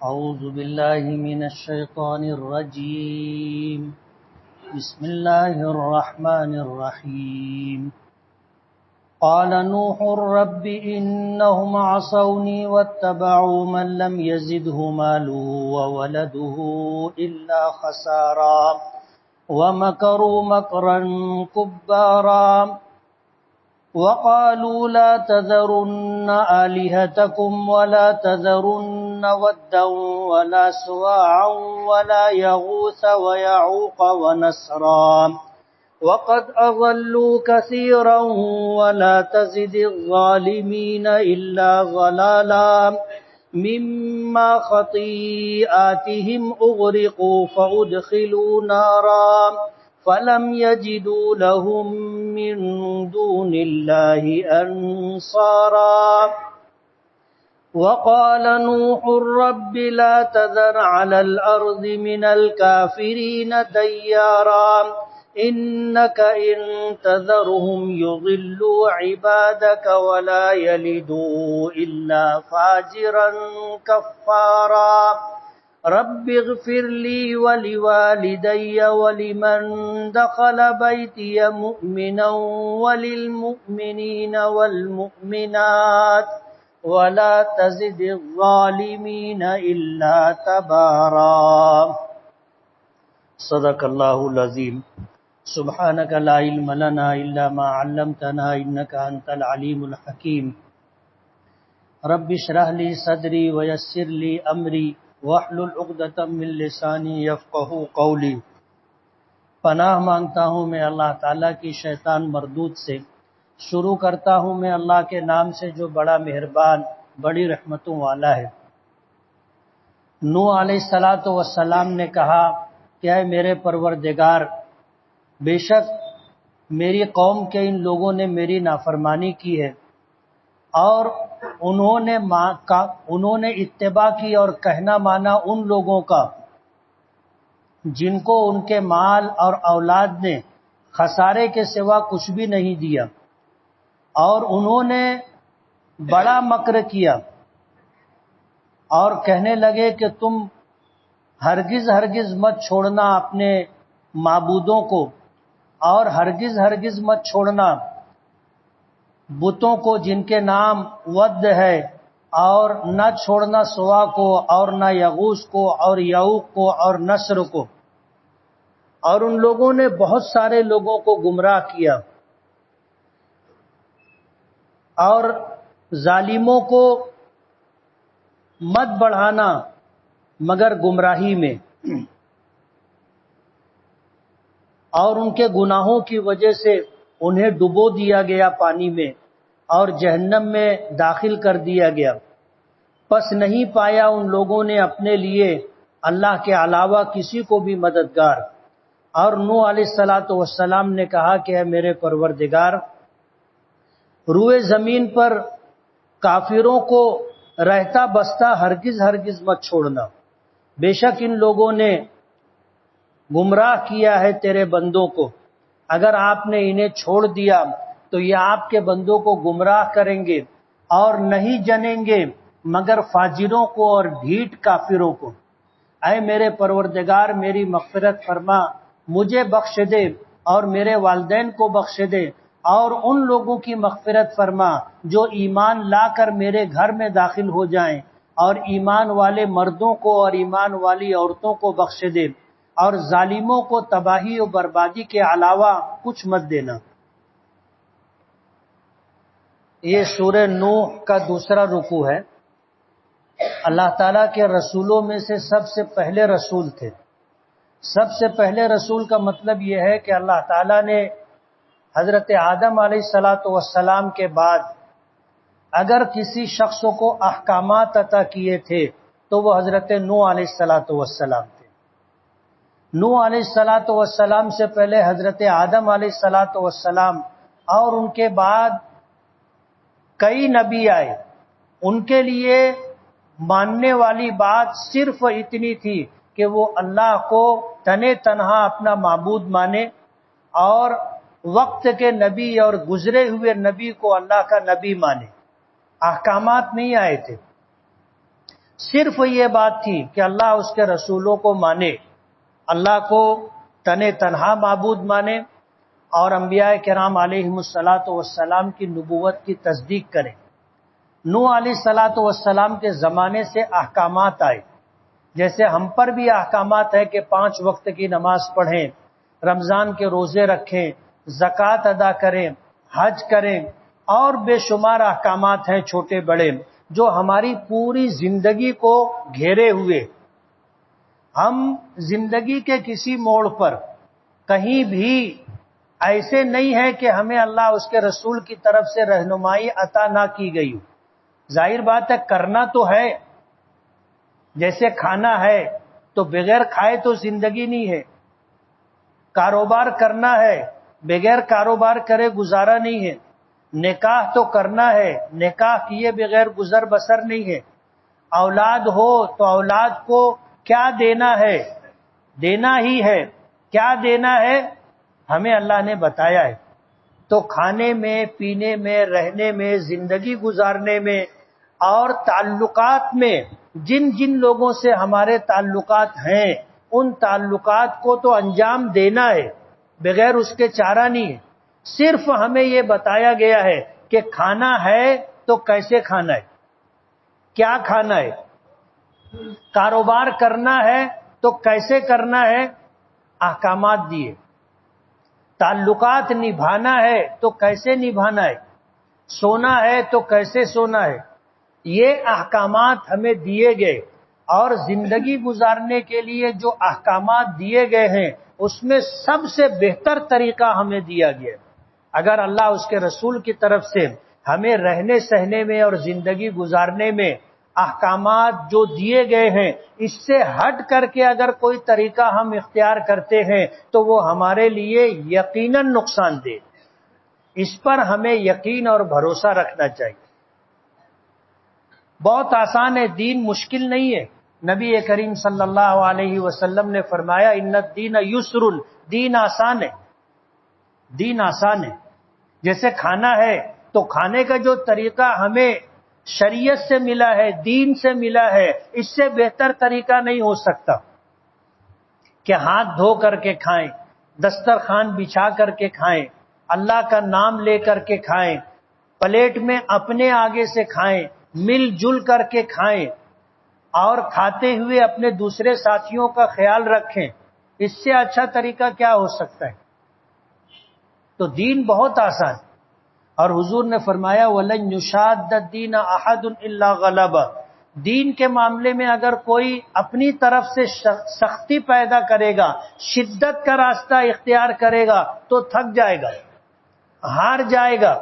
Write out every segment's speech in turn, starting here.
أعوذ بالله من الشيطان الرجيم. بسم الله الرحمن الرحيم. قال نوح رب إنهم عصوني واتبعوا من لم يزده ماله وولده إلا خسارا ومكروا مكرا كبارا وقالوا لا تذرن آلهتكم ولا تذرن ودا ولا سواعا ولا يغوث ويعوق ونسرا وقد أضلوا كثيرا ولا تزد الظالمين إلا ضلالا مما خطيئاتهم أغرقوا فأدخلوا نارا فلم يجدوا لهم من دون الله أنصارا وقال نوح رب لا تذر على الأرض من الكافرين ديارا إنك إن تذرهم يضلوا عبادك ولا يلدوا إلا فاجرا كفارا رب اغفر لي ولوالدي ولمن دخل بيتي مؤمنا وللمؤمنين والمؤمنات ولا تزد الظالمين إلا تبارا. صدق اللہ العظیم. سبحانک لا علم لنا الا ما علمتنا انک انت العلیم الحکیم. رب اشرح لی صدری ویسر لی امری واحلل عقدۃ من لسانی یفقہوا قولی. پناہ مانگتا ہوں میں اللہ تعالیٰ کی شیطان مردود سے. شروع کرتا ہوں میں اللہ کے نام سے جو بڑا مہربان بڑی رحمتوں والا ہے. نوح علیہ السلام نے کہا کہ اے میرے پروردگار، بے شک میری قوم کے ان لوگوں نے میری نافرمانی کی ہے اور انہوں نے اتباع کی اور کہنا مانا ان لوگوں کا جن کو ان کے مال اور اولاد نے خسارے کے سوا کچھ بھی نہیں دیا، اور انہوں نے بڑا مکر کیا اور کہنے لگے کہ تم ہرگز مت چھوڑنا اپنے معبودوں کو، اور ہرگز مت چھوڑنا بتوں کو جن کے نام ود ہے، اور نہ چھوڑنا سوا کو اور نہ یغوث کو اور یعوق کو اور نصر کو. اور ان لوگوں نے بہت سارے لوگوں کو گمراہ کیا اور ظالموں کو مت بڑھانا مگر گمراہی میں، اور ان کے گناہوں کی وجہ سے انہیں ڈبو دیا گیا پانی میں اور جہنم میں داخل کر دیا گیا. پس نہیں پایا ان لوگوں نے اپنے لیے اللہ کے علاوہ کسی کو بھی مددگار. اور نوح علیہ السلام نے کہا کہ اے میرے پروردگار، روئے زمین پر کافروں کو رہتا بستا ہرگز مت چھوڑنا. بے شک ان لوگوں نے گمراہ کیا ہے تیرے بندوں کو. اگر آپ نے انہیں چھوڑ دیا تو یہ آپ کے بندوں کو گمراہ کریں گے اور نہیں جنیں گے مگر فاجروں کو اور ڈھیٹ کافروں کو. اے میرے پروردگار، میری مغفرت فرما، مجھے بخش دے اور میرے والدین کو بخش دے، اور ان لوگوں کی مغفرت فرما جو ایمان لا کر میرے گھر میں داخل ہو جائیں، اور ایمان والے مردوں کو اور ایمان والی عورتوں کو بخش دے، اور ظالموں کو تباہی و بربادی کے علاوہ کچھ مت دینا. یہ سورہ نوح کا دوسرا رکوع ہے. اللہ تعالیٰ کے رسولوں میں سے سب سے پہلے رسول تھے. سب سے پہلے رسول کا مطلب یہ ہے کہ اللہ تعالیٰ نے حضرت آدم علیہ السلام کے بعد اگر کسی شخص کو احکامات عطا کیے تھے تو وہ حضرت نوح علیہ السلام تھے. نوح علیہ السلام سے پہلے حضرت آدم علیہ السلام اور ان کے بعد کئی نبی آئے. ان کے لیے ماننے والی بات صرف اتنی تھی کہ وہ اللہ کو تنے تنہا اپنا معبود مانے اور وقت کے نبی اور گزرے ہوئے نبی کو اللہ کا نبی مانے. احکامات نہیں آئے تھے، صرف یہ بات تھی کہ اللہ اس کے رسولوں کو مانے، اللہ کو تنہا معبود مانے، اور انبیاء کرام علیہم الصلاۃ والسلام کی نبوت کی تصدیق کریں۔ نوح علیہ الصلاۃ والسلام کے زمانے سے احکامات آئے، جیسے ہم پر بھی احکامات ہے کہ 5 وقت کی نماز پڑھیں، رمضان کے روزے رکھیں، زکوٰۃ ادا کریں، حج کریں، اور بے شمار احکامات ہیں چھوٹے بڑے جو ہماری پوری زندگی کو گھیرے ہوئے۔ ہم زندگی کے کسی موڑ پر کہیں بھی ایسے نہیں ہے کہ ہمیں اللہ اس کے رسول کی طرف سے رہنمائی عطا نہ کی گئی ہو۔ ظاہر بات ہے کرنا تو ہے، جیسے کھانا ہے تو بغیر کھائے تو زندگی نہیں ہے، کاروبار کرنا ہے بغیر کاروبار کرے گزارا نہیں ہے، نکاح تو کرنا ہے، نکاح کیے بغیر گزر بسر نہیں ہے، اولاد ہو تو اولاد کو کیا دینا ہے، دینا ہی ہے، کیا دینا ہے ہمیں اللہ نے بتایا ہے۔ تو کھانے میں، پینے میں، رہنے میں، زندگی گزارنے میں اور تعلقات میں جن جن لوگوں سے ہمارے تعلقات ہیں ان تعلقات کو تو انجام دینا ہے، بغیر اس کے چارہ نہیں ہے۔ صرف ہمیں یہ بتایا گیا ہے کہ کھانا ہے تو کیسے کھانا ہے، کیا کھانا ہے، کاروبار کرنا ہے تو کیسے کرنا ہے، احکامات دیے، تعلقات نبھانا ہے تو کیسے نبھانا ہے، سونا ہے تو کیسے سونا ہے، یہ احکامات ہمیں دیے گئے۔ اور زندگی گزارنے کے لیے جو احکامات دیے گئے ہیں اس میں سب سے بہتر طریقہ ہمیں دیا گیا ہے۔ اگر اللہ اس کے رسول کی طرف سے ہمیں رہنے سہنے میں اور زندگی گزارنے میں احکامات جو دیے گئے ہیں اس سے ہٹ کر کے اگر کوئی طریقہ ہم اختیار کرتے ہیں تو وہ ہمارے لیے یقیناً نقصان دہ۔ اس پر ہمیں یقین اور بھروسہ رکھنا چاہیے۔ بہت آسان ہے، دین مشکل نہیں ہے۔ نبی کریم صلی اللہ علیہ وسلم نے فرمایا ان الدین یسر، دین آسان ہے، دین آسان ہے۔ جیسے کھانا ہے تو کھانے کا جو طریقہ ہمیں شریعت سے ملا ہے، دین سے ملا ہے، اس سے بہتر طریقہ نہیں ہو سکتا کہ ہاتھ دھو کر کے کھائیں، دسترخوان بچھا کر کے کھائیں، اللہ کا نام لے کر کے کھائیں، پلیٹ میں اپنے آگے سے کھائیں، مل جل کر کے کھائیں، اور کھاتے ہوئے اپنے دوسرے ساتھیوں کا خیال رکھیں۔ اس سے اچھا طریقہ کیا ہو سکتا ہے؟ تو دین بہت آسان، اور حضور نے فرمایا وَلَن يُشَادَّ الدِّينَ أَحَدٌ إِلَّا غَلَبَهُ، دین کے معاملے میں اگر کوئی اپنی طرف سے سختی پیدا کرے گا، شدت کا راستہ اختیار کرے گا تو تھک جائے گا، ہار جائے گا،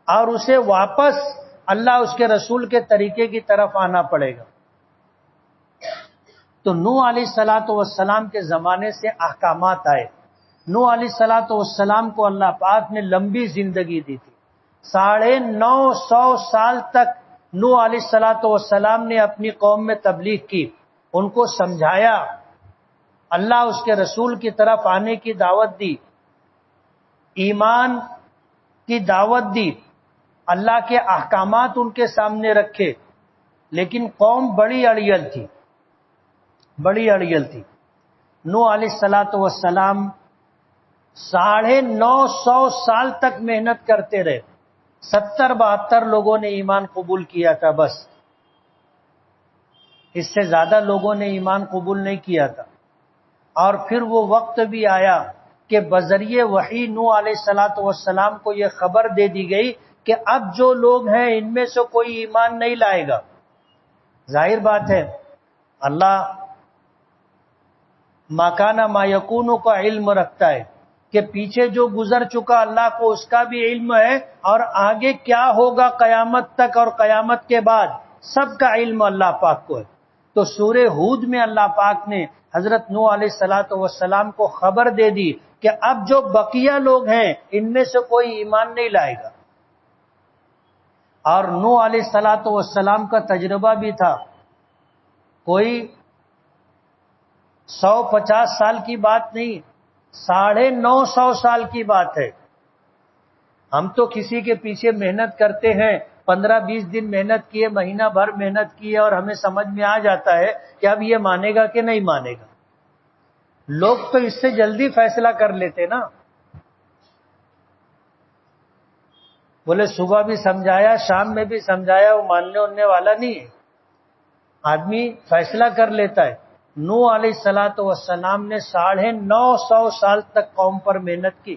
اور اسے واپس اللہ اس کے رسول کے طریقے کی طرف آنا پڑے گا۔ تو نوح علیہ الصلاۃ والسلام کے زمانے سے احکامات آئے۔ نوح علیہ الصلاۃ والسلام کو اللہ پاک نے لمبی زندگی دی تھی، 950 سال تک نوح علیہ الصلاۃ والسلام نے اپنی قوم میں تبلیغ کی، ان کو سمجھایا، اللہ اس کے رسول کی طرف آنے کی دعوت دی، ایمان کی دعوت دی، اللہ کے احکامات ان کے سامنے رکھے، لیکن قوم بڑی اڑیل تھی، بڑی اڑیل تھی۔ نوح علیہ الصلاۃ والسلام 950 سال تک محنت کرتے رہے، 70-72 لوگوں نے ایمان قبول کیا تھا بس، اس سے زیادہ لوگوں نے ایمان قبول نہیں کیا تھا۔ اور پھر وہ وقت بھی آیا کہ بذریعہ وحی نوح علیہ الصلاۃ والسلام کو یہ خبر دے دی گئی کہ اب جو لوگ ہیں ان میں سے کوئی ایمان نہیں لائے گا۔ ظاہر بات ہے اللہ ما کان ما یکون کا علم رکھتا ہے کہ پیچھے جو گزر چکا اللہ کو اس کا بھی علم ہے، اور آگے کیا ہوگا قیامت تک اور قیامت کے بعد سب کا علم اللہ پاک کو ہے۔ تو سورہ ہود میں اللہ پاک نے حضرت نوح علیہ الصلاۃ والسلام کو خبر دے دی کہ اب جو بقیہ لوگ ہیں ان میں سے کوئی ایمان نہیں لائے گا۔ اور نوح علیہ الصلاۃ والسلام کا تجربہ بھی تھا، کوئی 150 سال کی بات نہیں، 950 سال کی بات ہے۔ ہم تو کسی کے پیچھے محنت کرتے ہیں 15-20 دن محنت کیے، مہینہ بھر محنت کیے اور ہمیں سمجھ میں آ جاتا ہے کہ اب یہ مانے گا کہ نہیں مانے گا. لوگ تو اس سے جلدی فیصلہ کر لیتے نا. بولے صبح بھی سمجھایا، شام میں بھی سمجھایا، وہ ماننے اڑنے والا نہیں ہے. آدمی فیصلہ کر لیتا ہے. نوح علیہ الصلوۃ والسلام نے 950 سال تک قوم پر محنت کی،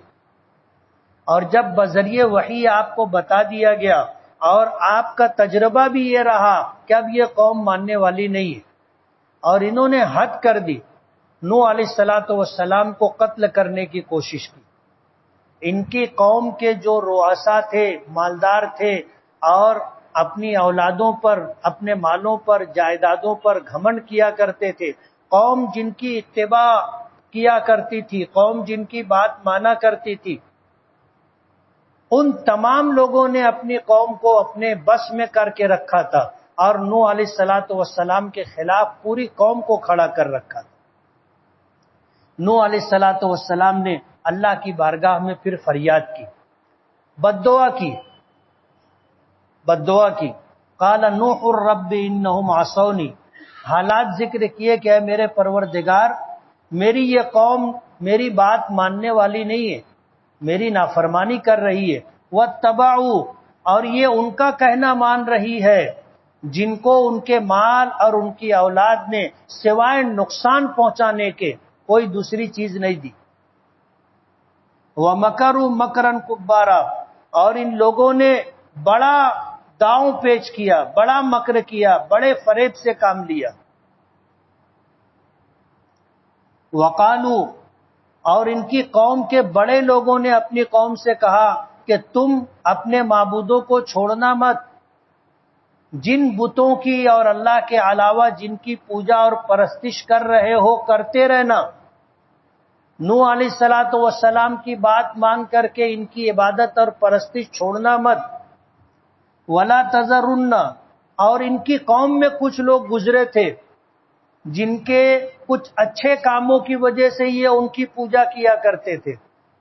اور جب بذریعہ وحی آپ کو بتا دیا گیا اور آپ کا تجربہ بھی یہ رہا کہ اب یہ قوم ماننے والی نہیں ہے اور انہوں نے حد کر دی، نوح علیہ الصلوۃ والسلام کو قتل کرنے کی کوشش کی. ان کی قوم کے جو رؤسا تھے، مالدار تھے اور اپنی اولادوں پر، اپنے مالوں پر، جائیدادوں پر گھمنڈ کیا کرتے تھے، قوم جن کی اتباع کیا کرتی تھی، قوم جن کی بات مانا کرتی تھی، ان تمام لوگوں نے اپنی قوم کو اپنے بس میں کر کے رکھا تھا اور نوح علیہ الصلوۃ والسلام کے خلاف پوری قوم کو کھڑا کر رکھا تھا. نوح علیہ الصلوۃ والسلام نے اللہ کی بارگاہ میں پھر فریاد کی، بددعا کی. قال نوح الرب انہم عصونی، حالات ذکر کیے کہ اے میرے پروردگار، میری یہ قوم میری بات ماننے والی نہیں ہے، میری نافرمانی کر رہی ہے. واتبعوا، اور یہ ان کا کہنا مان رہی ہے جن کو ان کے مال اور ان کی اولاد نے سوائے نقصان پہنچانے کے کوئی دوسری چیز نہیں دی. وَمَكَرُوا مَكْرًا كُبَّارًا، اور ان لوگوں نے بڑا داؤں پیچ کیا، بڑا مکر کیا، بڑے فریب سے کام لیا. وَقَالُوا، اور ان کی قوم کے بڑے لوگوں نے اپنی قوم سے کہا کہ تم اپنے معبودوں کو چھوڑنا مت، جن بتوں کی اور اللہ کے علاوہ جن کی پوجا اور پرستش کر رہے ہو کرتے رہنا. نوح علیہ الصلوۃ والسلام کی بات مان کر کے ان کی عبادت اور پرستش چھوڑنا مت. ولا تذرن، اور ان کی قوم میں کچھ لوگ گزرے تھے جن کے کچھ اچھے کاموں کی وجہ سے یہ ان کی پوجا کیا کرتے تھے.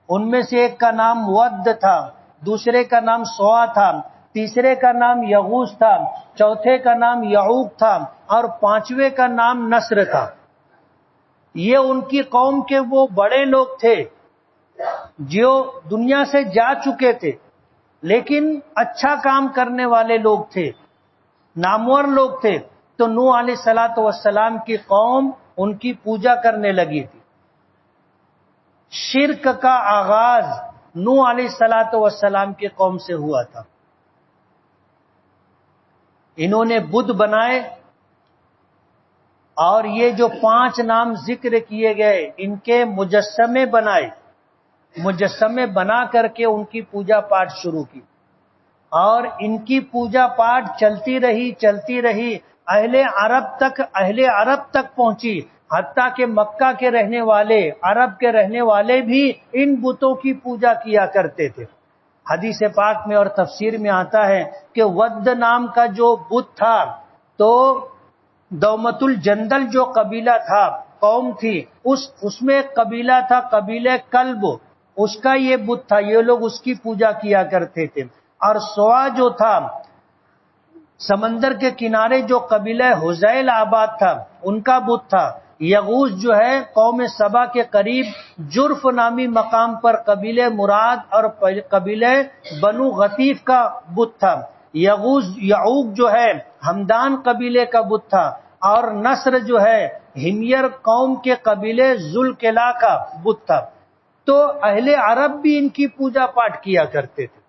ان میں سے ایک کا نام ود تھا، دوسرے کا نام سوا تھا، تیسرے کا نام یغوث تھا، چوتھے کا نام یعوق تھا اور پانچویں کا نام نصر تھا. یہ ان کی قوم کے وہ بڑے لوگ تھے جو دنیا سے جا چکے تھے، لیکن اچھا کام کرنے والے لوگ تھے، نامور لوگ تھے. تو نوح علیہ الصلوۃ والسلام کی قوم ان کی پوجا کرنے لگی تھی. شرک کا آغاز نوح علیہ الصلوۃ والسلام کی قوم سے ہوا تھا. انہوں نے بت بنائے، اور یہ جو 5 نام ذکر کیے گئے ان کے مجسمے بنائے، مجسمے بنا کر کے ان کی پوجا پاٹ شروع کی، اور ان کی پوجا پاٹ چلتی رہی اہل عرب تک پہنچی، حتیٰ کہ مکہ کے رہنے والے، عرب کے رہنے والے بھی ان بتوں کی پوجا کیا کرتے تھے. حدیث پاک میں اور تفسیر میں آتا ہے کہ ود نام کا جو بت تھا، تو دومت الجندل جو قبیلہ تھا، قوم تھی، اس میں ایک قبیلہ تھا، قبیلہ کلب، اس کا یہ بت تھا، یہ لوگ اس کی پوجا کیا کرتے تھے. اور سوا جو تھا سمندر کے کنارے جو قبیلہ حزیل آباد تھا، ان کا بت تھا. یغوث جو ہے قوم سبا کے قریب جرف نامی مقام پر قبیلہ مراد اور قبیلہ بنو غطیف کا بت تھا. یعوق جو ہے ہمدان قبیلے کا بت تھا، اور نصر جو ہے ہمیر قوم کے قبیلے ذوالقلا کا بت تھا. تو اہل عرب بھی ان کی پوجا پاٹ کیا کرتے تھے،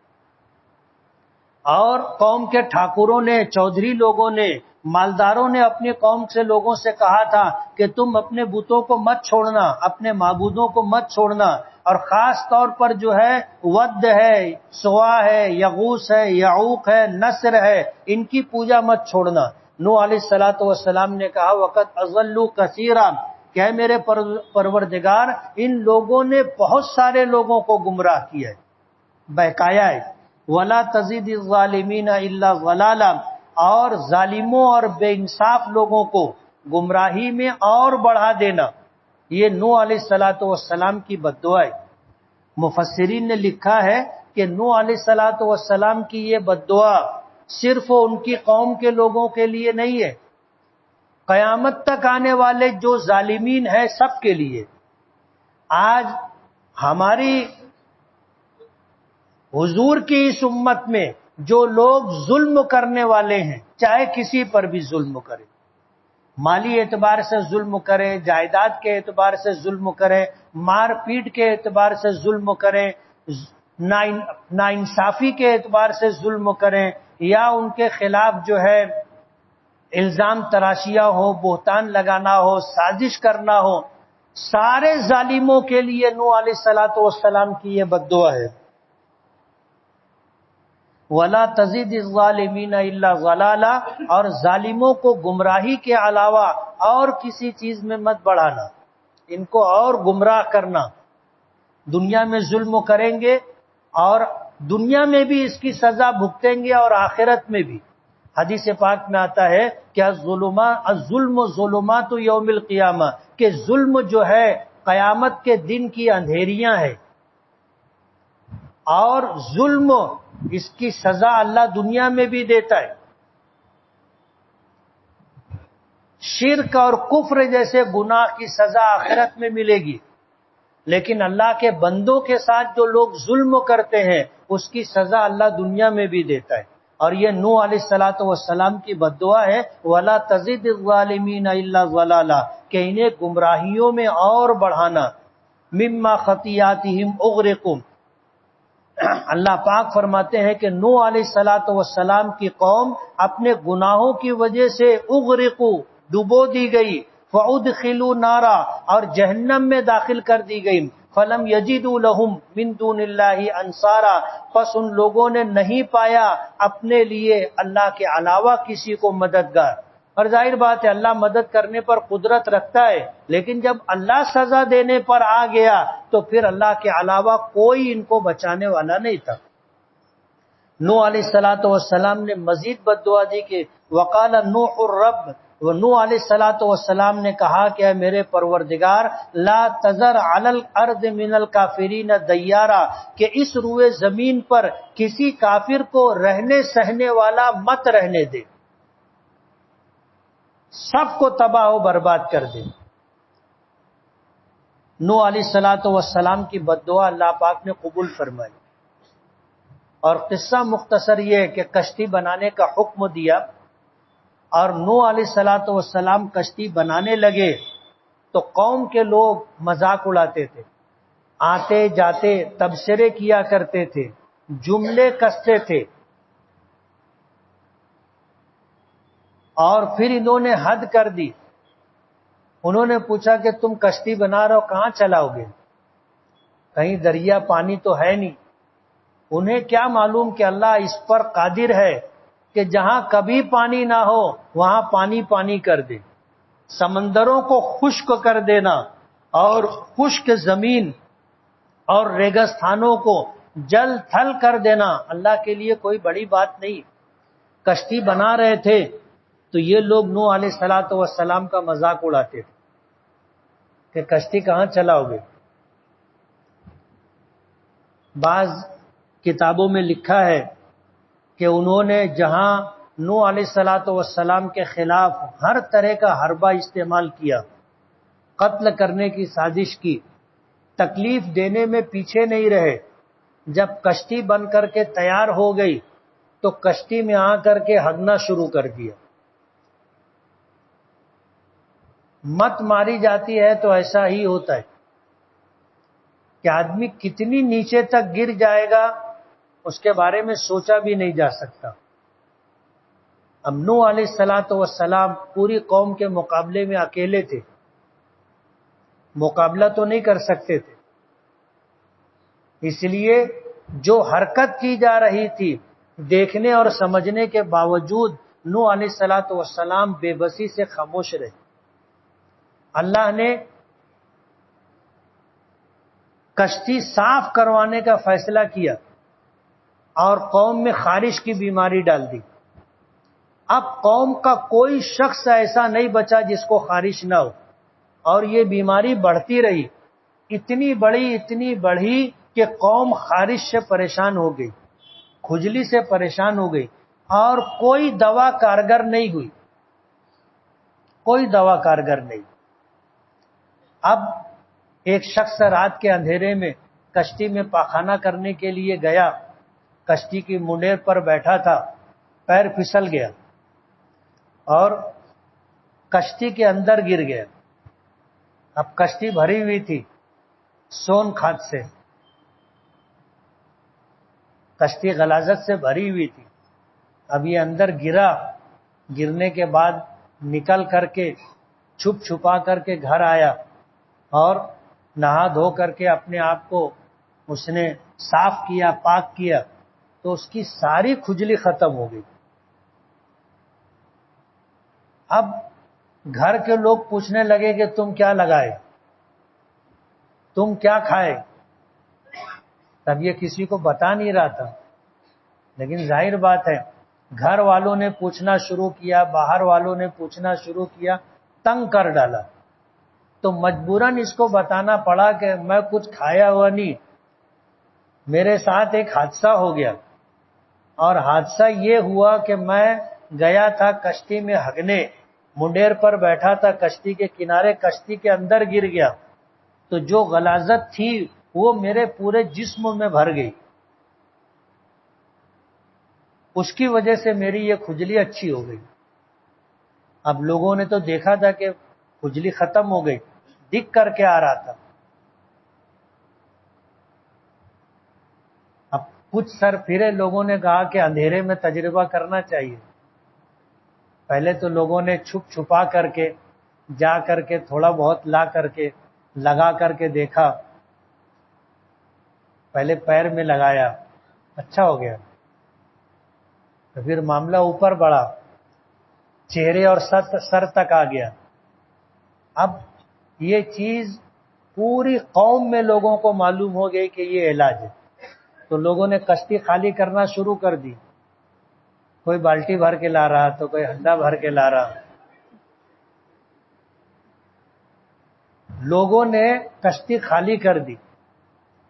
اور قوم کے ٹھاکروں نے، چودھری لوگوں نے، مالداروں نے اپنی قوم سے لوگوں سے کہا تھا کہ تم اپنے بتوں کو مت چھوڑنا، اپنے معبودوں کو مت چھوڑنا، اور خاص طور پر جو ہے ود ہے، سوا ہے، یغوث ہے، یعوق ہے، نصر ہے، ان کی پوجا مت چھوڑنا. نوح علیہ الصلوۃ والسلام نے کہا وقت اضلوا کثیرا، کہ اے میرے پروردگار، ان لوگوں نے بہت سارے لوگوں کو گمراہ کیا ہے، بہکایا ہے. ولا تزید الظالمین الا ضلالا، اور ظالموں اور بے انصاف لوگوں کو گمراہی میں اور بڑھا دینا. یہ نوح علیہ الصلوۃ والسلام کی بد دعا ہے. مفسرین نے لکھا ہے کہ نوح علیہ الصلوۃ والسلام کی یہ بد دعا صرف وہ ان کی قوم کے لوگوں کے لیے نہیں ہے، قیامت تک آنے والے جو ظالمین ہیں سب کے لیے۔ آج ہماری حضور کی اس امت میں جو لوگ ظلم کرنے والے ہیں، چاہے کسی پر بھی ظلم کرے، مالی اعتبار سے ظلم کرے، جائیداد کے اعتبار سے ظلم کرے، مار پیٹ کے اعتبار سے ظلم کریں، ناانصافی کے اعتبار سے ظلم کریں، یا ان کے خلاف جو ہے الزام تراشیاں ہو، بہتان لگانا ہو، سازش کرنا ہو، سارے ظالموں کے لیے نوح علیہ الصلوۃ والسلام کی یہ بد دعا ہے۔ وَلَا تَزِدِ الظَّالِمِينَ إِلَّا ضَلَالًا، اور ظالموں کو گمراہی کے علاوہ اور کسی چیز میں مت بڑھانا، ان کو اور گمراہ کرنا۔ دنیا میں ظلم کریں گے اور دنیا میں بھی اس کی سزا بھگتیں گے اور آخرت میں بھی۔ حدیث پاک میں آتا ہے کہ الظلم ظلمات یوم القیامہ، کہ ظلم جو ہے قیامت کے دن کی اندھیریاں ہے، اور ظلم اس کی سزا اللہ دنیا میں بھی دیتا ہے۔ شرک اور کفر جیسے گناہ کی سزا آخرت میں ملے گی، لیکن اللہ کے بندوں کے ساتھ جو لوگ ظلم کرتے ہیں اس کی سزا اللہ دنیا میں بھی دیتا ہے۔ اور یہ نوح علیہ الصلوۃ والسلام کی بد دعا ہے، وَلَا تَزِدِ الظَّالِمِينَ إِلَّا ضَلَالًا، کہ انہیں گمراہیوں میں اور بڑھانا۔ مِمَّا خَطِيَاتِهِمْ أُغْرِقُوا، اللہ پاک فرماتے ہیں کہ نوح علیہ الصلوۃ والسلام کی قوم اپنے گناہوں کی وجہ سے اغرقوا، ڈبو دی گئی، فَأُدْخِلُوا نَارًا، اور جہنم میں داخل کر دی گئی، فَلَمْ يَجِدُوا لَهُم مِّن دُونِ اللَّهِ أَنصَارًا، پس ان لوگوں نے نہیں پایا اپنے لیے اللہ کے علاوہ کسی کو مددگار۔ اور ظاہر بات ہے اللہ مدد کرنے پر قدرت رکھتا ہے، لیکن جب اللہ سزا دینے پر آ گیا تو پھر اللہ کے علاوہ کوئی ان کو بچانے والا نہیں تھا۔ نوح علیہ الصلوۃ والسلام نے مزید بد دعا دی کہ وقال نوح الرب، نوح علیہ الصلوۃ والسلام نے کہا کہ اے میرے پروردگار، لا تذر علی الارض من الکافرین دیارا، کہ اس روئے زمین پر کسی کافر کو رہنے سہنے والا مت رہنے دے، سب کو تباہ و برباد کر دے۔ نوح علیہ الصلوۃ والسلام کی بد دعا اللہ پاک نے قبول فرمائی۔ اور قصہ مختصر یہ ہے کہ کشتی بنانے کا حکم دیا، اور نوح علیہ الصلوۃ والسلام کشتی بنانے لگے تو قوم کے لوگ مذاق اڑاتے تھے، آتے جاتے تبصرے کیا کرتے تھے، جملے کستے تھے، اور پھر انہوں نے حد کر دی۔ انہوں نے پوچھا کہ تم کشتی بنا رہے ہو، کہاں چلاؤ گے؟ کہیں دریا پانی تو ہے نہیں۔ انہیں کیا معلوم کہ اللہ اس پر قادر ہے کہ جہاں کبھی پانی نہ ہو وہاں پانی پانی کر دے، سمندروں کو خشک کر دینا اور خشک زمین اور ریگستانوں کو جل تھل کر دینا اللہ کے لیے کوئی بڑی بات نہیں۔ کشتی بنا رہے تھے تو یہ لوگ نوح علیہ الصلوۃ والسلام کا مذاق اڑاتے تھے کہ کشتی کہاں چلاؤ گے؟ بعض کتابوں میں لکھا ہے کہ انہوں نے جہاں نوح علیہ الصلوۃ والسلام کے خلاف ہر طرح کا حربہ استعمال کیا، قتل کرنے کی سازش کی، تکلیف دینے میں پیچھے نہیں رہے، جب کشتی بن کر کے تیار ہو گئی تو کشتی میں آ کر کے ہگنا شروع کر دیا۔ مت ماری جاتی ہے تو ایسا ہی ہوتا ہے کہ آدمی کتنی نیچے تک گر جائے گا اس کے بارے میں سوچا بھی نہیں جا سکتا۔ اب نوح علیہ الصلوۃ والسلام پوری قوم کے مقابلے میں اکیلے تھے، مقابلہ تو نہیں کر سکتے تھے، اس لیے جو حرکت کی جا رہی تھی دیکھنے اور سمجھنے کے باوجود نوح علیہ الصلوۃ والسلام بے بسی سے خاموش رہے۔ اللہ نے کشتی صاف کروانے کا فیصلہ کیا اور قوم میں خارش کی بیماری ڈال دی۔ اب قوم کا کوئی شخص ایسا نہیں بچا جس کو خارش نہ ہو، اور یہ بیماری بڑھتی رہی، اتنی بڑھی کہ قوم خارش سے پریشان ہو گئی، کھجلی سے پریشان ہو گئی۔ اور کوئی دوا کارگر نہیں ہوئی، کوئی دوا کارگر نہیں۔ اب ایک شخص رات کے اندھیرے میں کشتی میں پاخانہ کرنے کے لیے گیا، کشتی کی منڈیر پر بیٹھا تھا، پیر پھسل گیا اور کشتی کے اندر گر گیا۔ اب کشتی بھری ہوئی تھی سون کھاد سے، کشتی غلاظت سے بھری ہوئی تھی۔ اب یہ اندر گرا، گرنے کے بعد نکل کر کے چھپ چھپا کر کے گھر آیا اور نہا دھو کر کے اپنے آپ کو اس نے صاف کیا، پاک کیا، تو اس کی ساری کھجلی ختم ہو گئی۔ اب گھر کے لوگ پوچھنے لگے کہ تم کیا لگائے، تم کیا کھائے؟ تب یہ کسی کو بتا نہیں رہا تھا، لیکن ظاہر بات ہے گھر والوں نے پوچھنا شروع کیا، باہر والوں نے پوچھنا شروع کیا، تنگ کر ڈالا، تو مجبوراً اس کو بتانا پڑا کہ میں کچھ کھایا ہوا نہیں، میرے ساتھ ایک حادثہ ہو گیا، اور حادثہ یہ ہوا کہ میں گیا تھا کشتی میں ہگنے، منڈیر پر بیٹھا تھا کشتی کے کنارے، کشتی کے اندر گر گیا، تو جو غلاظت تھی وہ میرے پورے جسم میں بھر گئی، اس کی وجہ سے میری یہ کھجلی اچھی ہو گئی۔ اب لوگوں نے تو دیکھا تھا کہ کھجلی ختم ہو گئی، دکھ کر کے آ رہا تھا۔ اب کچھ سر پھرے لوگوں نے کہا کہ اندھیرے میں تجربہ کرنا چاہیے۔ پہلے تو لوگوں نے چھپ چھپا کر کے جا کر کے تھوڑا بہت لا کر کے لگا کر کے دیکھا، پہلے پیر میں لگایا، اچھا ہو گیا، تو پھر معاملہ اوپر بڑھا، چہرے اور سر تک آ گیا۔ اب یہ چیز پوری قوم میں لوگوں کو معلوم ہو گئی کہ یہ علاج ہے، تو لوگوں نے کشتی خالی کرنا شروع کر دی، کوئی بالٹی بھر کے لا رہا تو کوئی ہنڈا بھر کے لا رہا۔ لوگوں نے کشتی خالی کر دی۔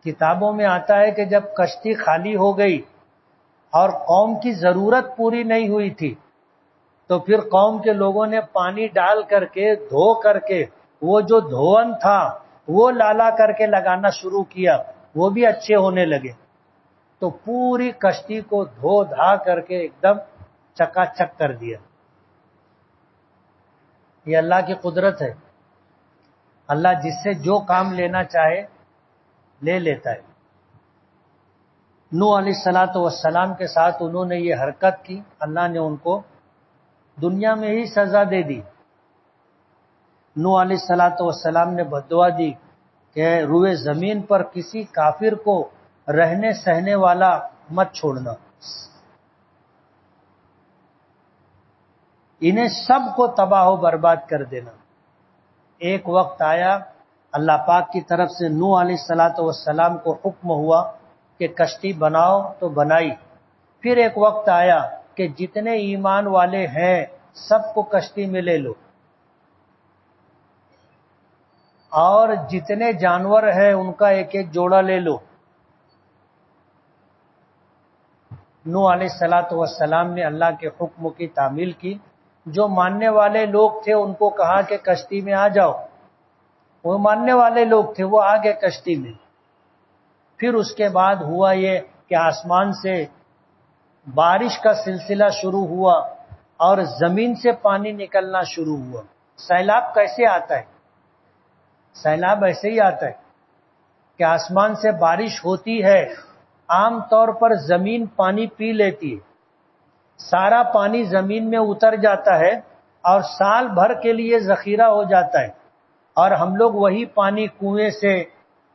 کتابوں میں آتا ہے کہ جب کشتی خالی ہو گئی اور قوم کی ضرورت پوری نہیں ہوئی تھی، تو پھر قوم کے لوگوں نے پانی ڈال کر کے دھو کر کے وہ جو دھون تھا وہ لالا کر کے لگانا شروع کیا، وہ بھی اچھے ہونے لگے، تو پوری کشتی کو دھو دھا کر کے ایک دم چکا چک کر دیا۔ یہ اللہ کی قدرت ہے، اللہ جس سے جو کام لینا چاہے لے لیتا ہے۔ نوح علیہ الصلوۃ والسلام کے ساتھ انہوں نے یہ حرکت کی، اللہ نے ان کو دنیا میں ہی سزا دے دی۔ نوح علیہ الصلوۃ والسلام نے بددعا دی کہ روئے زمین پر کسی کافر کو رہنے سہنے والا مت چھوڑنا، انہیں سب کو تباہ و برباد کر دینا۔ ایک وقت آیا اللہ پاک کی طرف سے نوح علیہ الصلوۃ والسلام کو حکم ہوا کہ کشتی بناؤ، تو بنائی۔ پھر ایک وقت آیا کہ جتنے ایمان والے ہیں سب کو کشتی میں لے لو، اور جتنے جانور ہیں ان کا ایک ایک جوڑا لے لو۔ نوح علیہ الصلوۃ والسلام نے اللہ کے حکم کی تعمیل کی۔ جو ماننے والے لوگ تھے ان کو کہا کہ کشتی میں آ جاؤ، وہ ماننے والے لوگ تھے، وہ آ گئے کشتی میں۔ پھر اس کے بعد ہوا یہ کہ آسمان سے بارش کا سلسلہ شروع ہوا اور زمین سے پانی نکلنا شروع ہوا۔ سیلاب کیسے آتا ہے؟ سیلاب ایسے ہی آتا ہے کہ آسمان سے بارش ہوتی ہے، عام طور پر زمین پانی پی لیتی ہے، سارا پانی زمین میں اتر جاتا ہے اور سال بھر کے لیے ذخیرہ ہو جاتا ہے، اور ہم لوگ وہی پانی کنویں سے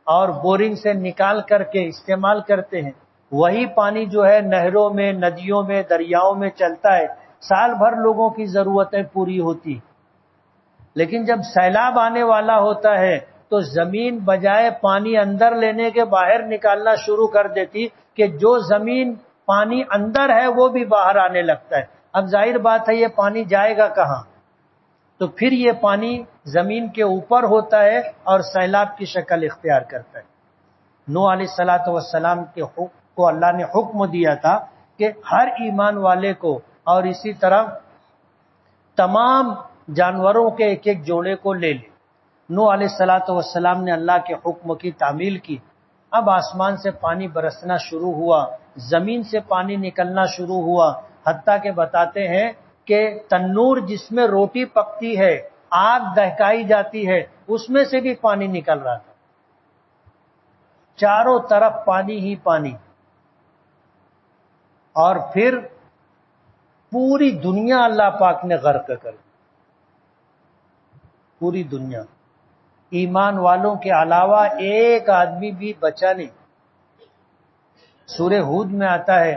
اور بورنگ سے نکال کر کے استعمال کرتے ہیں۔ وہی پانی جو ہے نہروں میں، ندیوں میں، دریاؤں میں چلتا ہے، سال بھر لوگوں کی ضرورتیں پوری ہوتی۔ لیکن جب سیلاب آنے والا ہوتا ہے تو زمین بجائے پانی اندر لینے کے باہر نکالنا شروع کر دیتی، کہ جو زمین پانی اندر ہے وہ بھی باہر آنے لگتا ہے۔ اب ظاہر بات ہے یہ پانی جائے گا کہاں؟ تو پھر یہ پانی زمین کے اوپر ہوتا ہے اور سیلاب کی شکل اختیار کرتا ہے۔ نوح علیہ الصلوۃ والسلام کو اللہ نے حکم دیا تھا کہ ہر ایمان والے کو اور اسی طرح تمام جانوروں کے ایک ایک جوڑے کو لے لے۔ نوح علیہ الصلوۃ والسلام نے اللہ کے حکم کی تعمیل کی۔ اب آسمان سے پانی برسنا شروع ہوا، زمین سے پانی نکلنا شروع ہوا، حتیٰ کہ بتاتے ہیں کہ تنور جس میں روٹی پکتی ہے، آگ دہکائی جاتی ہے، اس میں سے بھی پانی نکل رہا تھا۔ چاروں طرف پانی ہی پانی۔ اور پھر پوری دنیا اللہ پاک نے غرق کر دی، پوری دنیا۔ ایمان والوں کے علاوہ ایک آدمی بھی بچا نہیں۔ سورہ ہود میں آتا ہے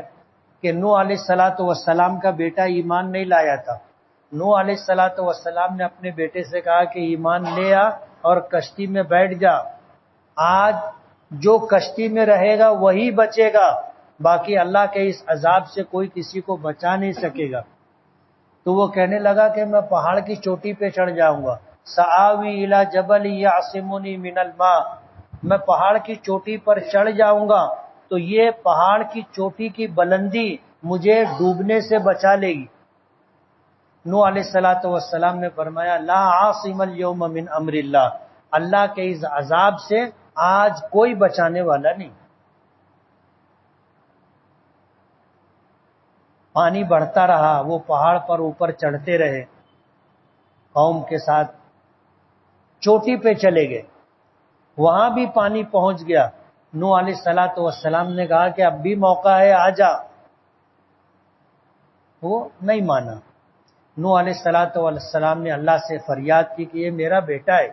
کہ نوح علیہ الصلوۃ والسلام کا بیٹا ایمان نہیں لایا تھا۔ نوح علیہ الصلوۃ والسلام نے اپنے بیٹے سے کہا کہ ایمان لے آ اور کشتی میں بیٹھ جا، آج جو کشتی میں رہے گا وہی بچے گا، باقی اللہ کے اس عذاب سے کوئی کسی کو بچا نہیں سکے گا۔ تو وہ کہنے لگا کہ میں پہاڑ کی چوٹی پہ چڑھ جاؤں گا، سآوی الی جبل یعصمنی من الماء، میں پہاڑ کی چوٹی پر چڑھ جاؤں گا تو یہ پہاڑ کی چوٹی کی بلندی مجھے ڈوبنے سے بچا لے گی۔ نوح علیہ الصلوۃ والسلام نے فرمایا لا عاصم اليوم من امر اللہ، اللہ کے اس عذاب سے آج کوئی بچانے والا نہیں۔ پانی بڑھتا رہا، وہ پہاڑ پر اوپر چڑھتے رہے، قوم کے ساتھ چوٹی پہ چلے گئے، وہاں بھی پانی پہنچ گیا۔ نوح علیہ الصلوۃ والسلام نے کہا کہ اب بھی موقع ہے، آ جا۔ وہ نہیں مانا۔ نوح علیہ الصلوۃ والسلام نے اللہ سے فریاد کی کہ یہ میرا بیٹا ہے۔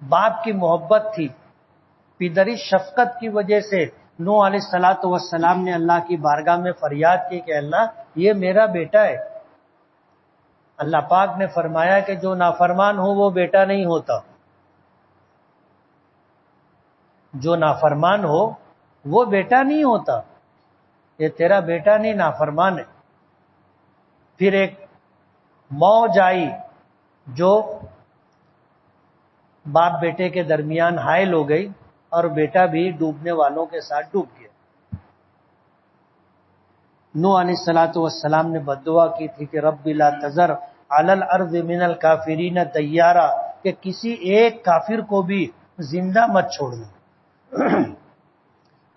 باپ کی محبت تھی، پدری شفقت کی وجہ سے نوح علیہ الصلوۃ والسلام نے اللہ کی بارگاہ میں فریاد کی کہ اللہ یہ میرا بیٹا ہے۔ اللہ پاک نے فرمایا کہ جو نافرمان ہو وہ بیٹا نہیں ہوتا، جو نافرمان ہو وہ بیٹا نہیں ہوتا، یہ تیرا بیٹا نہیں، نافرمان ہے۔ پھر ایک موج آئی جو باپ بیٹے کے درمیان حائل ہو گئی اور بیٹا بھی ڈوبنے والوں کے ساتھ ڈوب گیا۔ نوح علیہ الصلوۃ والسلام نے بد دعا کی تھی کہ رب لا تذر علی الارض من الکافرین دیارا، کہ کسی ایک کافر کو بھی زندہ مت چھوڑنا۔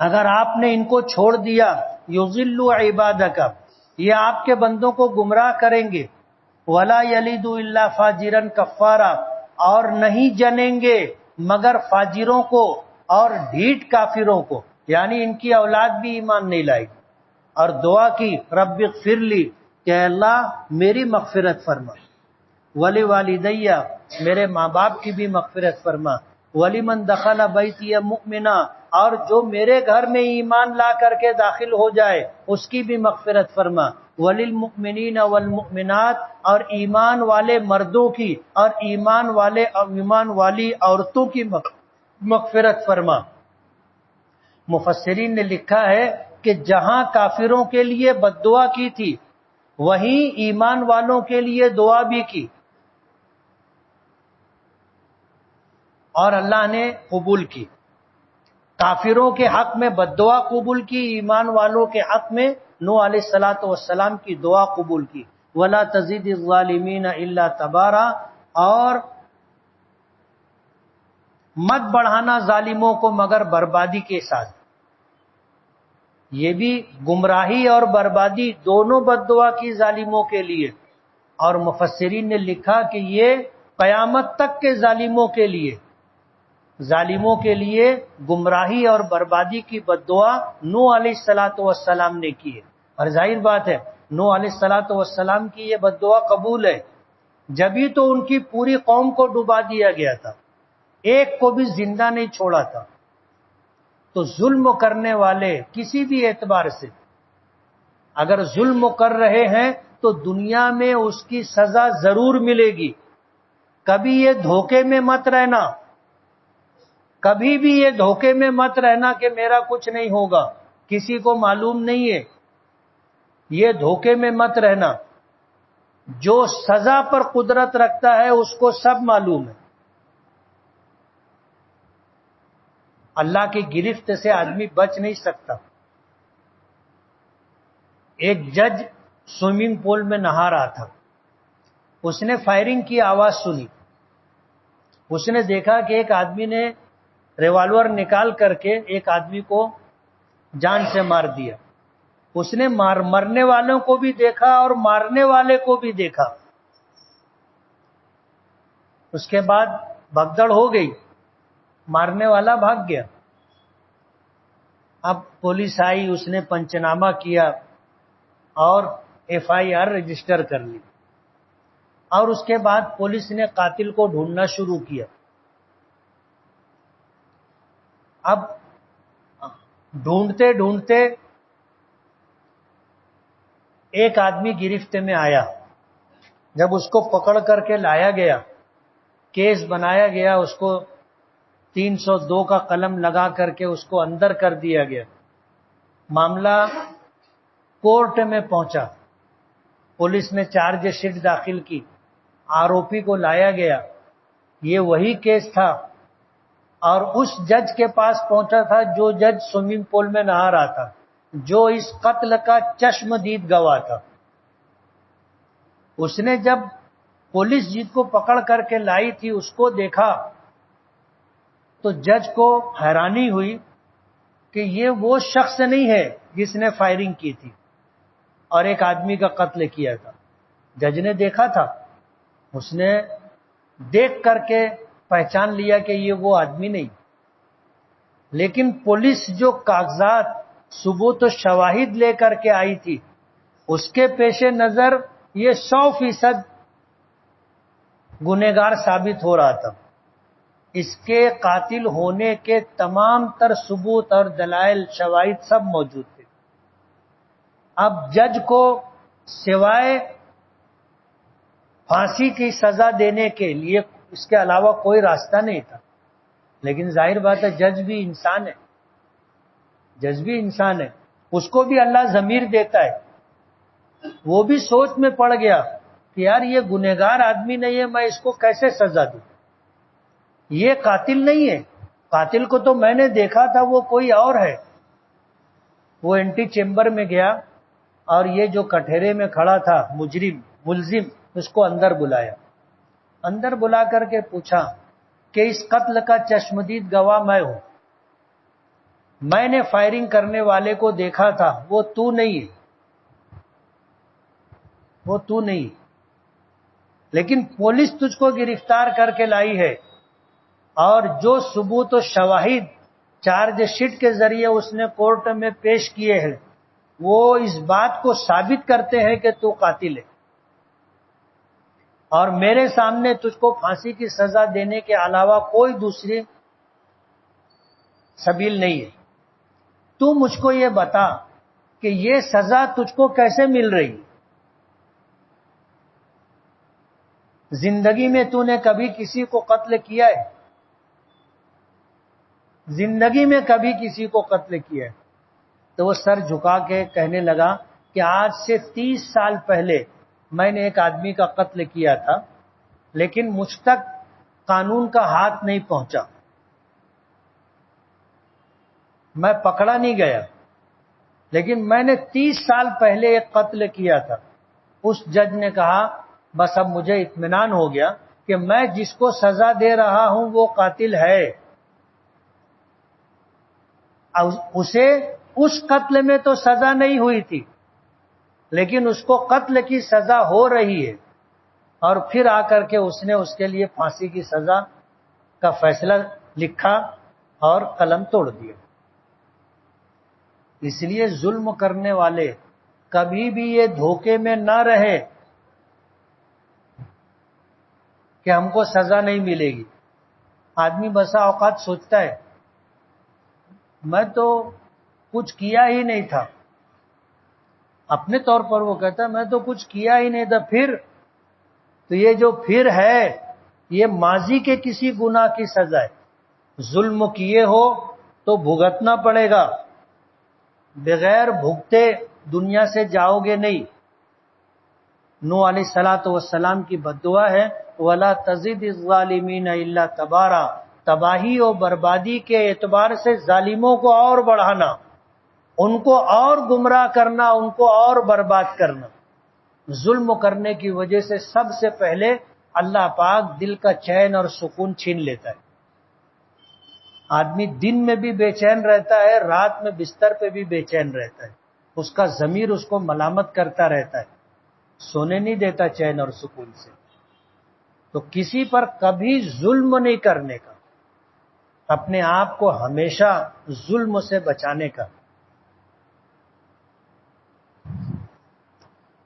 اگر آپ نے ان کو چھوڑ دیا یضلوا عبادک، یہ آپ کے بندوں کو گمراہ کریں گے، ولا یلد الا فاجرا کفارا، اور نہیں جنیں گے مگر فاجروں کو اور ڈھیٹ کافروں کو، یعنی ان کی اولاد بھی ایمان نہیں لائے گی۔ اور دعا کی رب اغفر لی، کہ اللہ میری مغفرت فرما، ولی والدیہ، میرے ماں باپ کی بھی مغفرت فرما، ولمن دخل بیتی مؤمنا، اور جو میرے گھر میں ایمان لا کر کے داخل ہو جائے اس کی بھی مغفرت فرما، وللمؤمنین والمؤمنات، اور ایمان والے مردوں کی اور ایمان والی عورتوں کی مغفرت فرما۔ مفسرین نے لکھا ہے کہ جہاں کافروں کے لیے بد دعا کی تھی وہیں ایمان والوں کے لیے دعا بھی کی، اور اللہ نے قبول کی۔ کافروں کے حق میں بد دعا قبول کی، ایمان والوں کے حق میں نوح علیہ الصلوۃ والسلام کی دعا قبول کی۔ ولا تزید الظالمین الا تبارا، اور مت بڑھانا ظالموں کو مگر بربادی کے ساتھ۔ یہ بھی گمراہی اور بربادی دونوں بد دعا کی ظالموں کے لیے، اور مفسرین نے لکھا کہ یہ قیامت تک کے ظالموں کے لیے، ظالموں کے لیے گمراہی اور بربادی کی بد دعا نوح علیہ الصلوۃ والسلام نے کی ہے۔ اور ظاہر بات ہے نوح علیہ الصلوۃ والسلام کی یہ بد دعا قبول ہے، جبھی تو ان کی پوری قوم کو ڈبا دیا گیا تھا، ایک کو بھی زندہ نہیں چھوڑا تھا۔ تو ظلم کرنے والے کسی بھی اعتبار سے اگر ظلم کر رہے ہیں تو دنیا میں اس کی سزا ضرور ملے گی۔ کبھی یہ دھوکے میں مت رہنا، کبھی بھی یہ دھوکے میں مت رہنا کہ میرا کچھ نہیں ہوگا، کسی کو معلوم نہیں ہے، یہ دھوکے میں مت رہنا۔ جو سزا پر قدرت رکھتا ہے اس کو سب معلوم ہے۔ اللہ کی گرفت سے آدمی بچ نہیں سکتا۔ ایک جج سوئمنگ پول میں نہا رہا تھا. اس نے فائرنگ کی آواز سنی. اس نے دیکھا کہ ایک آدمی نے ریوالور نکال کر کے ایک آدمی کو جان سے مار دیا. اس نے مرنے والوں کو بھی دیکھا اور مارنے والے کو بھی دیکھا. اس کے بعد بھگدڑ ہو گئی. مارنے والا بھاگ گیا. اب پولیس آئی, اس نے پنچنامہ کیا اور FIR رجسٹر کر لی. اور اس کے بعد پولیس نے قاتل کو ڈھونڈنا شروع کیا. اب ڈھونڈتے ڈھونڈتے ایک آدمی گرفت میں آیا. جب اس کو پکڑ کر کے لایا گیا, کیس بنایا گیا, اس کو 302 کا قلم لگا کر کے اس کو اندر کر دیا گیا. معاملہ کورٹ میں پہنچا. پولیس نے چارج شیٹ داخل کی. آروپی کو لایا گیا. یہ وہی کیس تھا اور اس جج کے پاس پہنچا تھا جو جج سوئمنگ پول میں نہا رہا تھا, جو اس قتل کا چشمدید گواہ تھا. اس نے جب پولیس جس کو پکڑ کر کے لائی تھی اس کو دیکھا تو جج کو حیرانی ہوئی کہ یہ وہ شخص نہیں ہے جس نے فائرنگ کی تھی اور ایک آدمی کا قتل کیا تھا. جج نے دیکھا تھا, اس نے دیکھ کر کے پہچان لیا کہ یہ وہ آدمی نہیں. لیکن پولیس جو کاغذات ثبوت و شواہد لے کر کے آئی تھی اس کے پیش نظر یہ 100% گنہگار ثابت ہو رہا تھا. اس کے قاتل ہونے کے تمام تر ثبوت اور دلائل شواہد سب موجود تھے. اب جج کو سوائے پھانسی کی سزا دینے کے لیے اس کے علاوہ کوئی راستہ نہیں تھا. لیکن ظاہر بات ہے جج بھی انسان ہے. جج بھی انسان ہے, اس کو بھی اللہ ضمیر دیتا ہے. وہ بھی سوچ میں پڑ گیا کہ یار یہ گنہگار آدمی نہیں ہے, میں اس کو کیسے سزا دوں. یہ قاتل نہیں ہے, قاتل کو تو میں نے دیکھا تھا, وہ کوئی اور ہے. وہ اینٹی چیمبر میں گیا اور یہ جو کٹہرے میں کھڑا تھا ملزم, اس کو اندر بلایا. اندر بلا کر کے پوچھا کہ اس قتل کا چشمدید گواہ میں ہوں, میں نے فائرنگ کرنے والے کو دیکھا تھا, وہ تو نہیں ہے, وہ تو نہیں. لیکن پولیس تجھ کو گرفتار کر کے لائی ہے اور جو ثبوت و شواہد چارج شیٹ کے ذریعے اس نے کورٹ میں پیش کیے ہیں وہ اس بات کو ثابت کرتے ہیں کہ تو قاتل ہے. اور میرے سامنے تجھ کو پھانسی کی سزا دینے کے علاوہ کوئی دوسری سبیل نہیں ہے. تو مجھ کو یہ بتا کہ یہ سزا تجھ کو کیسے مل رہی. زندگی میں تو نے کبھی کسی کو قتل کیا ہے؟ زندگی میں کبھی کسی کو قتل کیا ہے؟ تو وہ سر جھکا کے کہنے لگا کہ آج سے 30 سال پہلے میں نے ایک آدمی کا قتل کیا تھا, لیکن مجھ تک قانون کا ہاتھ نہیں پہنچا, میں پکڑا نہیں گیا, لیکن میں نے 30 سال پہلے ایک قتل کیا تھا. اس جج نے کہا بس اب مجھے اطمینان ہو گیا کہ میں جس کو سزا دے رہا ہوں وہ قاتل ہے. اسے اس قتل میں تو سزا نہیں ہوئی تھی, لیکن اس کو قتل کی سزا ہو رہی ہے, اور پھر آ کر کے اس نے اس کے لیے پھانسی کی سزا کا فیصلہ لکھا اور قلم توڑ دیا. اس لیے ظلم کرنے والے کبھی بھی یہ دھوکے میں نہ رہے کہ ہم کو سزا نہیں ملے گی. آدمی بسا اوقات سوچتا ہے میں تو کچھ کیا ہی نہیں تھا, اپنے طور پر وہ کہتا ہے میں تو کچھ کیا ہی نہیں تھا. پھر تو یہ جو پھر ہے یہ ماضی کے کسی گناہ کی سزا ہے. ظلم کیے ہو تو بھگتنا پڑے گا, بغیر بھگتے دنیا سے جاؤ گے نہیں. نوح علیہ الصلوۃ والسلام کی بددعا ہے وَلَا تَزِدِ الظَّالِمِينَ إِلَّا تَبَارًا, تباہی اور بربادی کے اعتبار سے ظالموں کو اور بڑھانا, ان کو اور گمراہ کرنا، ان کو اور برباد کرنا. ظلم کرنے کی وجہ سے سب سے پہلے اللہ پاک دل کا چین اور سکون چھین لیتا ہے. آدمی دن میں بھی بے چین رہتا ہے، رات میں بستر پہ بھی بے چین رہتا ہے. اس کا ضمیر اس کو ملامت کرتا رہتا ہے، سونے نہیں دیتا چین اور سکون سے. تو کسی پر کبھی ظلم نہیں کرنے کا، اپنے آپ کو ہمیشہ ظلم سے بچانے کا.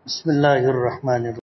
بسم اللہ الرحمن الرحیم.